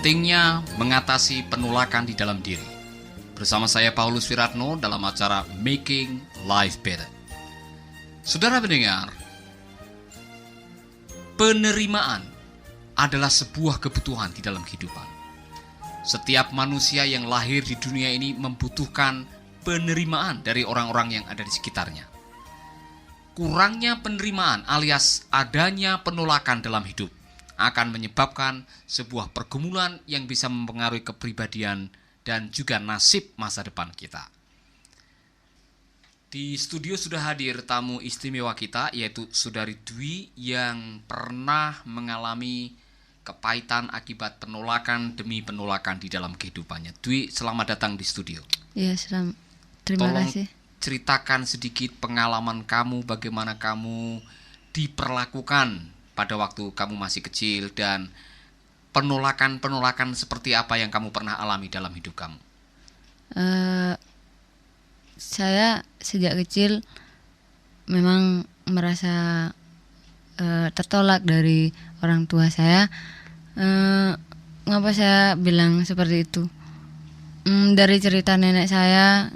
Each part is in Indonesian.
Pentingnya mengatasi penolakan di dalam diri. Bersama saya Paulus Wiratno dalam acara Making Life Better. Saudara pendengar, penerimaan adalah sebuah kebutuhan di dalam kehidupan. Setiap manusia yang lahir di dunia ini membutuhkan penerimaan dari orang-orang yang ada di sekitarnya. Kurangnya penerimaan alias adanya penolakan dalam hidup akan menyebabkan sebuah pergumulan yang bisa mempengaruhi kepribadian dan juga nasib masa depan kita. Di studio sudah hadir tamu istimewa kita, yaitu Saudari Dwi yang pernah mengalami kepahitan akibat penolakan demi penolakan di dalam kehidupannya. Dwi, selamat datang di studio. Ya, terima kasih. Ceritakan sedikit pengalaman kamu, bagaimana kamu diperlakukan pada waktu kamu masih kecil dan penolakan-penolakan seperti apa yang kamu pernah alami dalam hidup kamu. Saya sejak kecil memang merasa tertolak dari orang tua saya. Ngapa saya bilang seperti itu? Dari cerita nenek saya,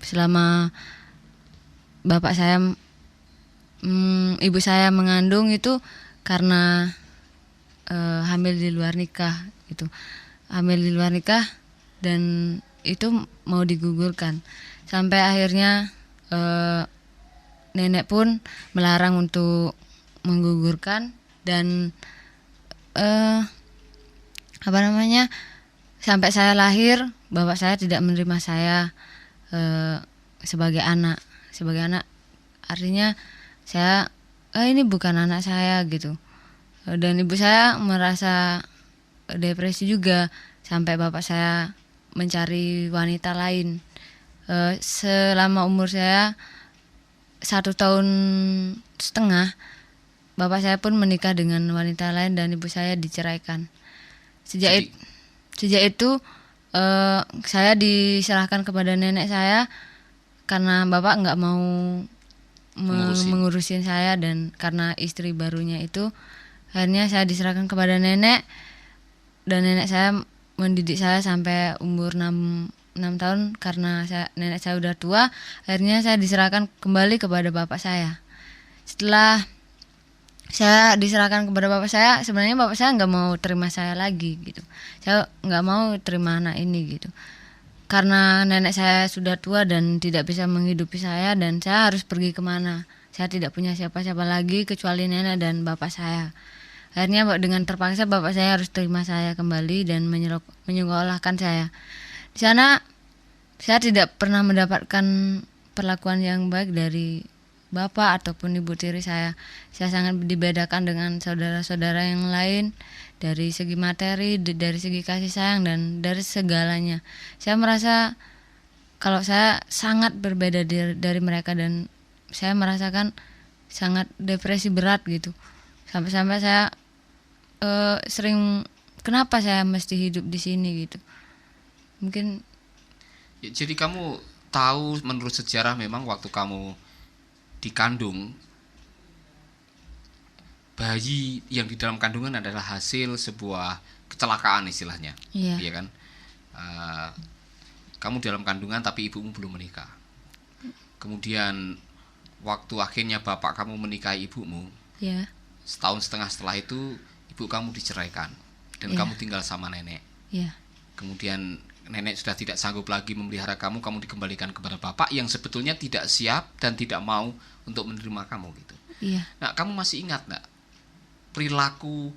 selama bapak saya, ibu saya mengandung itu karena hamil di luar nikah, gitu. Hamil di luar nikah dan itu mau digugurkan. Sampai akhirnya nenek pun melarang untuk menggugurkan dan sampai saya lahir, bapak saya tidak menerima saya sebagai anak. Sebagai anak artinya saya ini bukan anak saya gitu. Dan ibu saya merasa depresi juga sampai bapak saya mencari wanita lain. Selama umur saya 1,5 tahun, bapak saya pun menikah dengan wanita lain dan ibu saya diceraikan. Sejak itu saya diserahkan kepada nenek saya karena bapak nggak mau mengurusin saya, dan karena istri barunya itu akhirnya saya diserahkan kepada nenek, dan nenek saya mendidik saya sampai umur 6 tahun. Karena nenek saya udah tua, akhirnya saya diserahkan kembali kepada bapak saya. Setelah saya diserahkan kepada bapak saya, sebenarnya bapak saya nggak mau terima saya lagi gitu. Saya nggak mau terima anak ini gitu. Karena nenek saya sudah tua dan tidak bisa menghidupi saya, dan saya harus pergi kemana. Saya tidak punya siapa-siapa lagi kecuali nenek dan bapak saya. Akhirnya dengan terpaksa bapak saya harus terima saya kembali dan menyekolahkan saya. Di sana saya tidak pernah mendapatkan perlakuan yang baik dari bapak ataupun ibu tiri saya. Saya sangat dibedakan dengan saudara-saudara yang lain dari segi materi, dari segi kasih sayang, dan dari segalanya. Saya merasa kalau saya sangat berbeda dari mereka, dan saya merasakan sangat depresi berat gitu. Sampai-sampai saya sering, kenapa saya mesti hidup di sini gitu. Mungkin ya, jadi kamu tahu menurut sejarah memang waktu kamu dikandung, bayi yang di dalam kandungan adalah hasil sebuah kecelakaan istilahnya, iya kan? Kamu dalam kandungan tapi ibumu belum menikah. Kemudian waktu akhirnya bapak kamu menikahi ibumu, iya 1,5 tahun setelah itu ibu kamu diceraikan dan kamu tinggal sama nenek. iya Kemudian nenek sudah tidak sanggup lagi memelihara kamu dikembalikan kepada bapak yang sebetulnya tidak siap dan tidak mau untuk menerima kamu gitu. iya Nah, kamu masih ingat nggak perilaku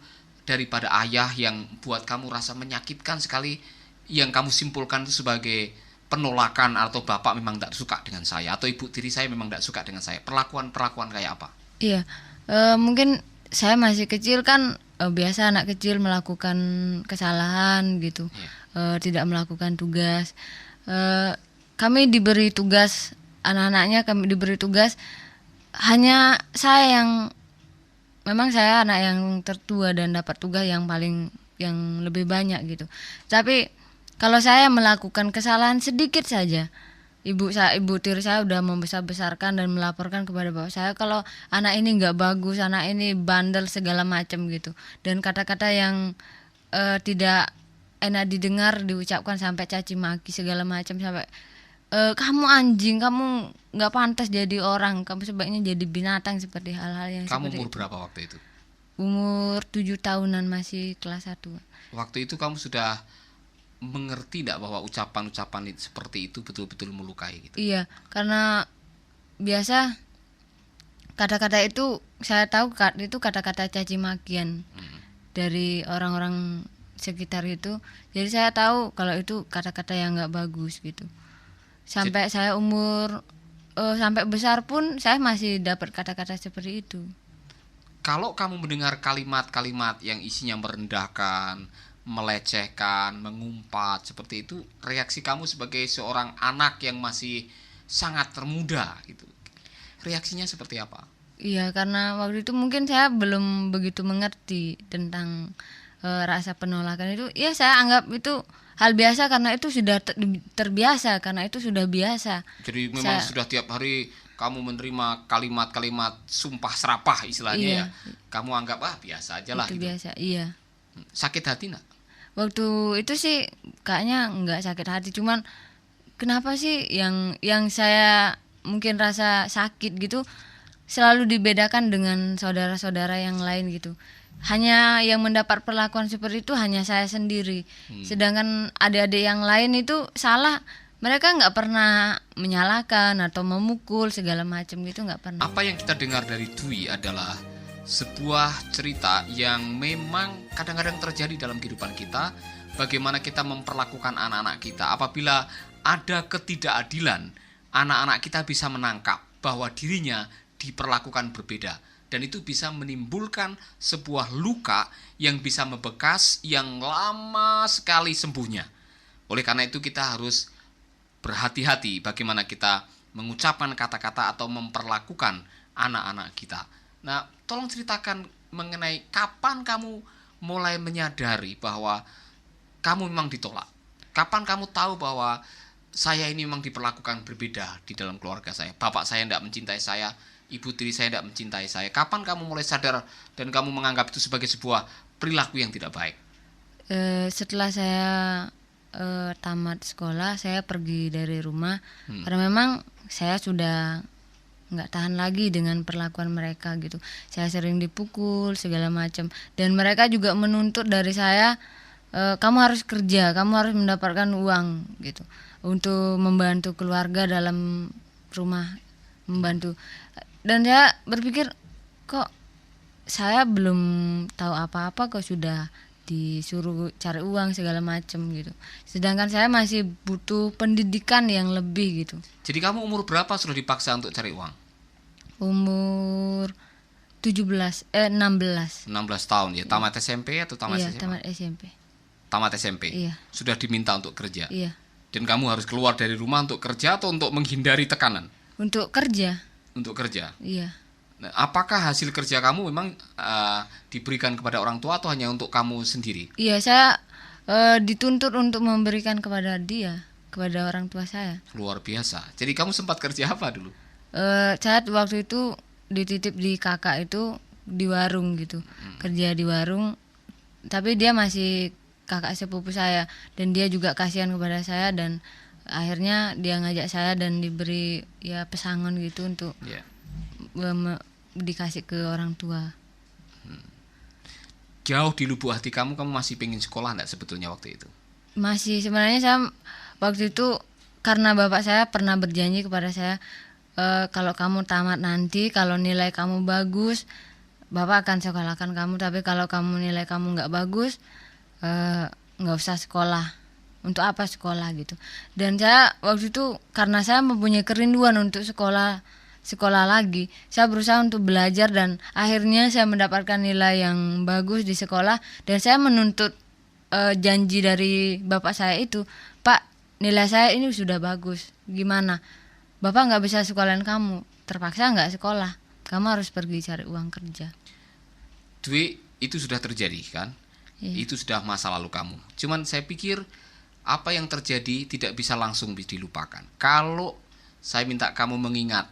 daripada ayah yang buat kamu rasa menyakitkan sekali, yang kamu simpulkan itu sebagai penolakan, atau bapak memang tidak suka dengan saya, atau ibu tiri saya memang tidak suka dengan saya? Perlakuan kayak apa? iya mungkin saya masih kecil kan, biasa anak kecil melakukan kesalahan gitu. Tidak melakukan tugas. Kami diberi tugas, anak-anaknya kami diberi tugas. Hanya saya memang saya anak yang tertua dan dapat tugas yang lebih banyak gitu. Tapi kalau saya melakukan kesalahan sedikit saja, ibu tiri saya udah membesar-besarkan dan melaporkan kepada bapak saya kalau anak ini nggak bagus, anak ini bandel segala macam gitu. Dan kata-kata yang tidak enak didengar, diucapkan sampai caci maki segala macam, sampai kamu anjing, kamu nggak pantas jadi orang, kamu sebaiknya jadi binatang, seperti hal-hal yang Kamu seperti umur itu. berapa waktu itu? Umur 7 tahunan, masih kelas 1. Waktu itu kamu sudah mengerti tidak bahwa ucapan-ucapan seperti itu betul-betul melukai gitu? Iya, karena biasa kata-kata itu saya tahu itu kata-kata caci makian dari orang-orang sekitar itu. Jadi saya tahu kalau itu kata-kata yang nggak bagus gitu. Sampai saya umur sampai besar pun saya masih dapat kata-kata seperti itu. Kalau kamu mendengar kalimat-kalimat yang isinya merendahkan, melecehkan, mengumpat seperti itu, reaksi kamu sebagai seorang anak yang masih sangat termuda gitu, reaksinya seperti apa? Iya, karena waktu itu mungkin saya belum begitu mengerti tentang rasa penolakan itu. Ya saya anggap itu hal biasa karena itu sudah terbiasa, karena itu sudah biasa. Jadi memang sudah tiap hari kamu menerima kalimat-kalimat sumpah serapah istilahnya. Iya. Ya, kamu anggap biasa aja lah Itu gitu. biasa, iya. Sakit hati nak? Waktu itu sih kayaknya nggak sakit hati, cuman kenapa sih yang saya mungkin rasa sakit gitu selalu dibedakan dengan saudara-saudara yang lain gitu. Hanya yang mendapat perlakuan seperti itu hanya saya sendiri. Sedangkan adik-adik yang lain itu salah, mereka nggak pernah menyalahkan atau memukul segala macam gitu, nggak pernah. Apa yang kita dengar dari Dwi adalah sebuah cerita yang memang kadang-kadang terjadi dalam kehidupan kita. Bagaimana kita memperlakukan anak-anak kita. Apabila ada ketidakadilan, anak-anak kita bisa menangkap bahwa dirinya diperlakukan berbeda. Dan itu bisa menimbulkan sebuah luka yang bisa membekas, yang lama sekali sembuhnya. Oleh karena itu kita harus berhati-hati bagaimana kita mengucapkan kata-kata atau memperlakukan anak-anak kita. Nah, tolong ceritakan mengenai kapan kamu mulai menyadari bahwa kamu memang ditolak. Kapan kamu tahu bahwa saya ini memang diperlakukan berbeda di dalam keluarga saya. Bapak saya tidak mencintai saya, ibu tiri saya tidak mencintai saya. Kapan kamu mulai sadar dan kamu menganggap itu sebagai sebuah perilaku yang tidak baik? Setelah saya tamat sekolah, saya pergi dari rumah karena memang saya sudah nggak tahan lagi dengan perlakuan mereka gitu. Saya sering dipukul segala macam, dan mereka juga menuntut dari saya, kamu harus kerja, kamu harus mendapatkan uang gitu untuk membantu keluarga dalam rumah, membantu. Dan saya berpikir, kok saya belum tahu apa-apa kok sudah disuruh cari uang segala macam gitu. Sedangkan saya masih butuh pendidikan yang lebih gitu. Jadi kamu umur berapa sudah dipaksa untuk cari uang? Umur 16 tahun ya. Tamat SMP atau tamat iya, SMA? tamat SMP. Tamat SMP. Iya. Sudah diminta untuk kerja. Iya. Dan kamu harus keluar dari rumah untuk kerja atau untuk menghindari tekanan? Untuk kerja. Untuk kerja. Iya. Nah, apakah hasil kerja kamu memang diberikan kepada orang tua atau hanya untuk kamu sendiri? Iya, saya dituntut untuk memberikan kepada dia, kepada orang tua saya. Luar biasa. Jadi kamu sempat kerja apa dulu? Saat waktu itu dititip di kakak itu di warung gitu, kerja di warung. Tapi dia masih kakak sepupu saya, dan dia juga kasihan kepada saya, dan akhirnya dia ngajak saya dan diberi ya pesangon gitu untuk dikasih ke orang tua. Jauh di lubuk hati kamu masih pengen sekolah enggak sebetulnya waktu itu? Masih, sebenarnya saya waktu itu karena bapak saya pernah berjanji kepada saya, kalau kamu tamat nanti, kalau nilai kamu bagus, bapak akan sekolahkan kamu. Tapi kalau kamu nilai kamu nggak bagus, nggak usah sekolah. Untuk apa sekolah gitu. Dan saya waktu itu karena saya mempunyai kerinduan untuk sekolah lagi, saya berusaha untuk belajar, dan akhirnya saya mendapatkan nilai yang bagus di sekolah. Dan saya menuntut janji dari bapak saya itu, Pak, nilai saya ini sudah bagus, gimana? Bapak nggak bisa sekolahin kamu, terpaksa nggak sekolah, kamu harus pergi cari uang kerja. Dwi, itu sudah terjadi kan? Iya. Itu sudah masa lalu kamu. Cuman saya pikir apa yang terjadi tidak bisa langsung dilupakan. Kalau saya minta kamu mengingat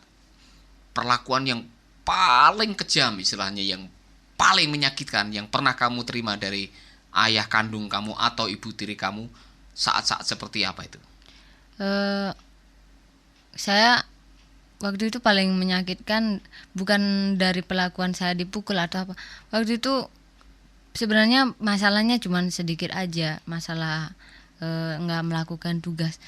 perlakuan yang paling kejam istilahnya, yang paling menyakitkan yang pernah kamu terima dari ayah kandung kamu atau ibu tiri kamu saat-saat seperti apa itu? Eh, saya waktu itu paling menyakitkan bukan dari perlakuan saya dipukul atau apa. Waktu itu sebenarnya masalahnya cuma sedikit aja, masalah nggak melakukan tugas.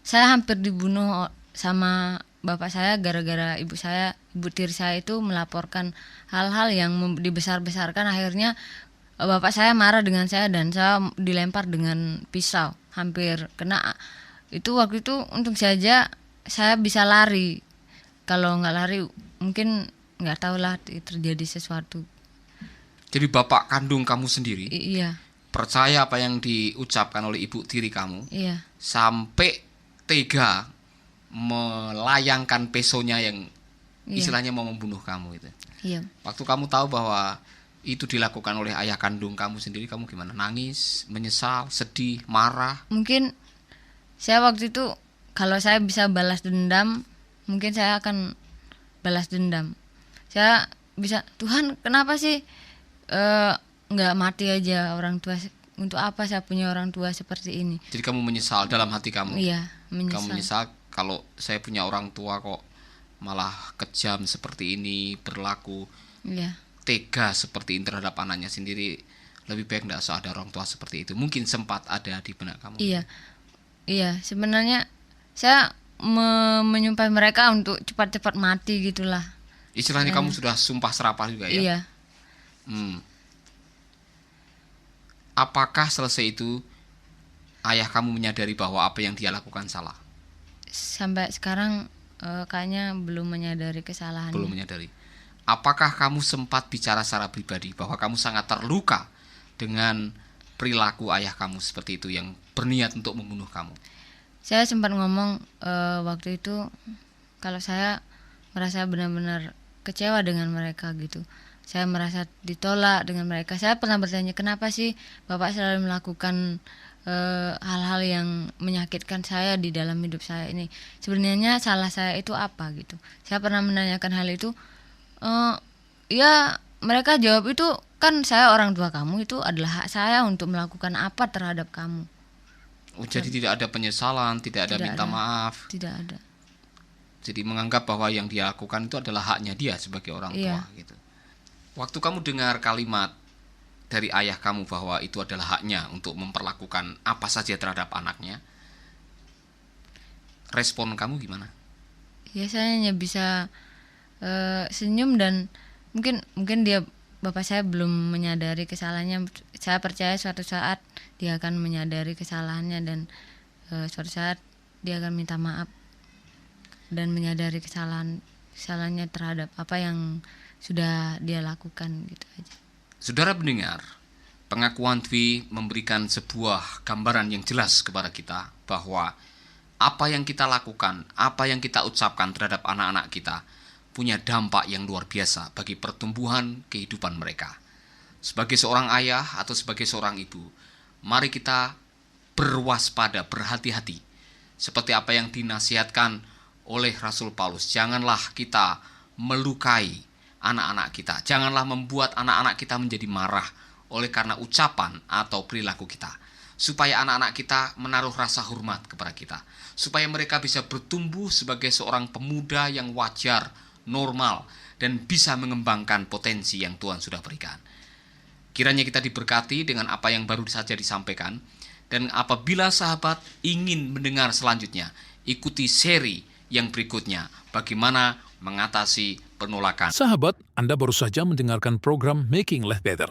Saya hampir dibunuh sama bapak saya gara-gara ibu tiri saya itu melaporkan hal-hal yang dibesar-besarkan. Akhirnya bapak saya marah dengan saya dan saya dilempar dengan pisau, hampir kena. Itu waktu itu untung saja saya bisa lari. Kalau nggak lari mungkin nggak tahu lah terjadi sesuatu. Jadi bapak kandung kamu sendiri Iya, percaya apa yang diucapkan oleh ibu tiri kamu iya, sampai tega melayangkan pesonya yang iya, istilahnya mau membunuh kamu itu. iya. Waktu kamu tahu bahwa itu dilakukan oleh ayah kandung kamu sendiri, kamu gimana? Nangis, menyesal, sedih, marah? Mungkin saya waktu itu kalau saya bisa balas dendam, mungkin saya akan balas dendam. Saya bisa, Tuhan kenapa sih nggak mati aja orang tua? Untuk apa saya punya orang tua seperti ini? Jadi kamu menyesal dalam hati kamu? Iya, menyesal. Kamu menyesal kalau saya punya orang tua kok malah kejam seperti ini, berlaku Iya, tega seperti ini terhadap anaknya sendiri. Lebih baik tidak usah ada orang tua seperti itu. Mungkin sempat ada di benak kamu. iya, iya. Sebenarnya saya menyumpah mereka untuk cepat-cepat mati gitulah. Istilahnya kamu sudah sumpah serapah juga ya? Iya. Apakah selesai itu ayah kamu menyadari bahwa apa yang dia lakukan salah? Sampai sekarang kayaknya belum menyadari kesalahannya. Belum menyadari. Apakah kamu sempat bicara secara pribadi bahwa kamu sangat terluka dengan perilaku ayah kamu seperti itu yang berniat untuk membunuh kamu? Saya sempat ngomong waktu itu kalau saya merasa benar-benar kecewa dengan mereka gitu. Saya merasa ditolak dengan mereka. Saya pernah bertanya, kenapa sih Bapak selalu melakukan hal-hal yang menyakitkan saya di dalam hidup saya ini? Sebenarnya salah saya itu apa gitu. Saya pernah menanyakan hal itu. Ya mereka jawab itu, kan saya orang tua kamu, itu adalah hak saya untuk melakukan apa terhadap kamu. Jadi tidak ada penyesalan, tidak ada minta maaf. Tidak ada. Jadi menganggap bahwa yang dia lakukan itu adalah haknya dia sebagai orang tua gitu. Waktu kamu dengar kalimat dari ayah kamu bahwa itu adalah haknya untuk memperlakukan apa saja terhadap anaknya, respon kamu gimana? Ya saya hanya bisa senyum dan mungkin dia bapak saya belum menyadari kesalahannya. Saya percaya suatu saat dia akan menyadari kesalahannya dan suatu saat dia akan minta maaf dan menyadari kesalahannya terhadap apa yang sudah dia lakukan gitu aja. Saudara pendengar, pengakuan Dwi memberikan sebuah gambaran yang jelas kepada kita bahwa apa yang kita lakukan, apa yang kita ucapkan terhadap anak-anak kita punya dampak yang luar biasa bagi pertumbuhan kehidupan mereka. Sebagai seorang ayah atau sebagai seorang ibu, mari kita berwaspada, berhati-hati. Seperti apa yang dinasihatkan oleh Rasul Paulus, janganlah kita melukai anak-anak kita. Janganlah membuat anak-anak kita menjadi marah oleh karena ucapan atau perilaku kita. Supaya anak-anak kita menaruh rasa hormat kepada kita. Supaya mereka bisa bertumbuh sebagai seorang pemuda yang wajar, normal, dan bisa mengembangkan potensi yang Tuhan sudah berikan. Kiranya kita diberkati dengan apa yang baru saja disampaikan. Dan apabila sahabat ingin mendengar selanjutnya, ikuti seri yang berikutnya. Bagaimana mengatasi penolakan. Sahabat, Anda baru saja mendengarkan program Making Life Better.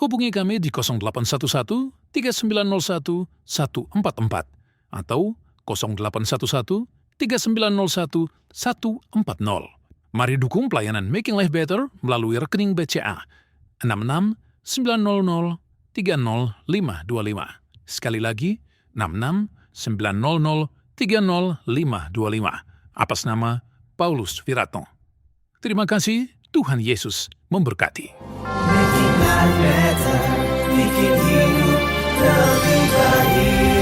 Hubungi kami di 0811 3901 144 atau 0811 3901 140. Mari dukung pelayanan Making Life Better melalui rekening BCA 66 900 30525. Sekali lagi, 66 900 30525. Atas nama Paulus Wiratno. Terima kasih, Tuhan Yesus memberkati. Making life better, bikin hidup lebih baik.